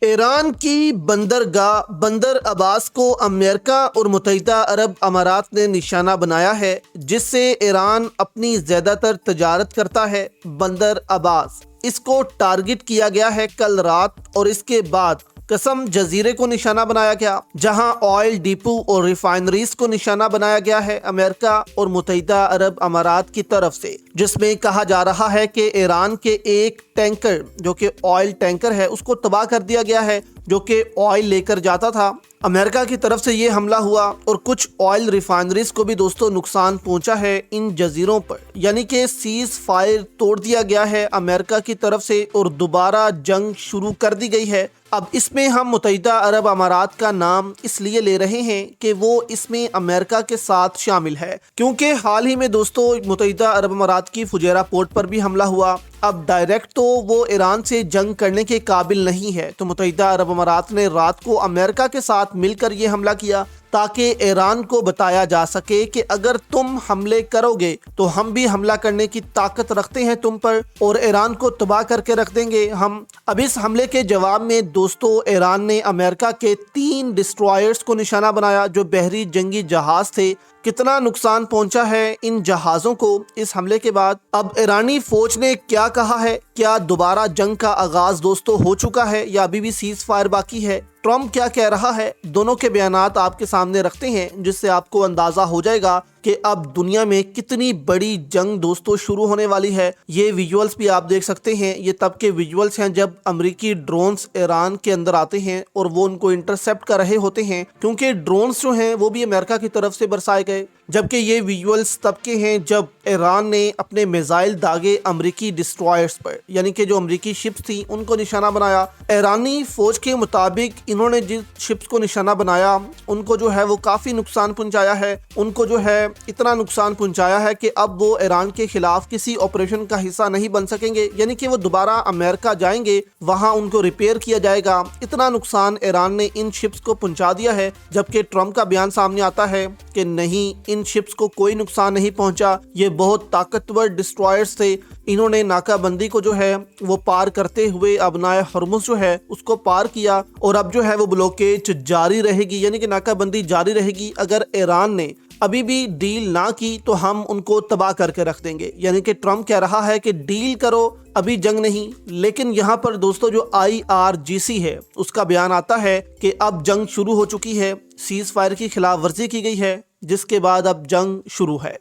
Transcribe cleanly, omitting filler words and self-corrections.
ایران کی بندرگاہ بندر عباس کو امریکہ اور متحدہ عرب امارات نے نشانہ بنایا ہے، جس سے ایران اپنی زیادہ تر تجارت کرتا ہے۔ بندر عباس اس کو ٹارگٹ کیا گیا ہے کل رات، اور اس کے بعد قسم جزیرے کو نشانہ بنایا گیا، جہاں آئل ڈیپو اور ریفائنریز کو نشانہ بنایا گیا ہے امریکہ اور متحدہ عرب امارات کی طرف سے، جس میں کہا جا رہا ہے کہ ایران کے ایک ٹینکر جو کہ آئل ٹینکر ہے اس کو تباہ کر دیا گیا ہے، جو کہ آئل لے کر جاتا تھا۔ امریکہ کی طرف سے یہ حملہ ہوا اور کچھ آئل ریفائنریز کو بھی دوستوں نقصان پہنچا ہے ان جزیروں پر، یعنی کہ سیز فائر توڑ دیا گیا ہے امریکہ کی طرف سے اور دوبارہ جنگ شروع کر دی گئی ہے۔ اب اس میں ہم متحدہ عرب امارات کا نام اس لیے لے رہے ہیں کہ وہ اس میں امریکہ کے ساتھ شامل ہے، کیونکہ حال ہی میں دوستوں متحدہ عرب امارات کی فجیرہ پورٹ پر بھی حملہ ہوا۔ اب ڈائریکٹ تو وہ ایران سے جنگ کرنے کے قابل نہیں ہے، تو متحدہ عرب امارات نے رات کو امریکہ کے ساتھ مل کر یہ حملہ کیا تاکہ ایران کو بتایا جا سکے کہ اگر تم حملے کرو گے تو ہم بھی حملہ کرنے کی طاقت رکھتے ہیں تم پر، اور ایران کو تباہ کر کے رکھ دیں گے ہم۔ اب اس حملے کے جواب میں دوستو ایران نے امریکہ کے 3 ڈسٹرائرز کو نشانہ بنایا جو بحری جنگی جہاز تھے۔ کتنا نقصان پہنچا ہے ان جہازوں کو اس حملے کے بعد؟ اب ایرانی فوج نے کیا کہا ہے؟ کیا دوبارہ جنگ کا آغاز دوستو ہو چکا ہے یا ابھی بھی سیز فائر باقی ہے؟ ٹرمپ کیا کہہ رہا ہے؟ دونوں کے بیانات آپ کے سامنے رکھتے ہیں، جس سے آپ کو اندازہ ہو جائے گا کہ اب دنیا میں کتنی بڑی جنگ دوستو شروع ہونے والی ہے۔ یہ ویژولز بھی آپ دیکھ سکتے ہیں، یہ تب کے ویژولز ہیں جب امریکی ڈرونز ایران کے اندر آتے ہیں اور وہ ان کو انٹرسیپٹ کر رہے ہوتے ہیں، کیونکہ ڈرونز جو ہیں وہ بھی امریکہ کی طرف سے برسائے گئے، جبکہ یہ ویژولز تب کے ہیں جب ایران نے اپنے میزائل داغے امریکی ڈسٹرائرز پر، یعنی کہ جو امریکی شپس تھیں ان کو نشانہ بنایا۔ ایرانی فوج کے مطابق انہوں نے جن شپس کو نشانہ بنایا ان کو جو ہے وہ کافی نقصان پہنچایا ہے، ان کو جو ہے اتنا نقصان پہنچایا ہے کہ اب وہ ایران کے خلاف کسی آپریشن کا حصہ نہیں بن سکیں گے، یعنی کہ وہ دوبارہ امریکہ جائیں گے، وہاں ان کو ریپیئر کیا جائے گا۔ اتنا نقصان ایران نے ان شپس کو پہنچا دیا ہے، جبکہ ٹرمپ کا بیان سامنے آتا ہے کہ نہیں، ان شپس کو کوئی نقصان نہیں پہنچا، یہ بہت طاقتور ڈسٹرائرز تھے، انہوں نے ناکہ بندی کو جو ہے وہ پار کرتے ہوئے ابنائے ہرمز جو ہے اس کو پار کیا، اور اب جو ہے وہ بلوکیج جاری رہے گی، یعنی کہ ناکہ بندی جاری رہے گی۔ اگر ایران نے ابھی بھی ڈیل نہ کی تو ہم ان کو تباہ کر کے رکھ دیں گے، یعنی کہ ٹرمپ کہہ رہا ہے کہ ڈیل کرو، ابھی جنگ نہیں۔ لیکن یہاں پر دوستو جو IRGC ہے اس کا بیان آتا ہے کہ اب جنگ شروع ہو چکی ہے، سیز فائر کی خلاف ورزی کی گئی ہے، جس کے بعد اب جنگ شروع ہے۔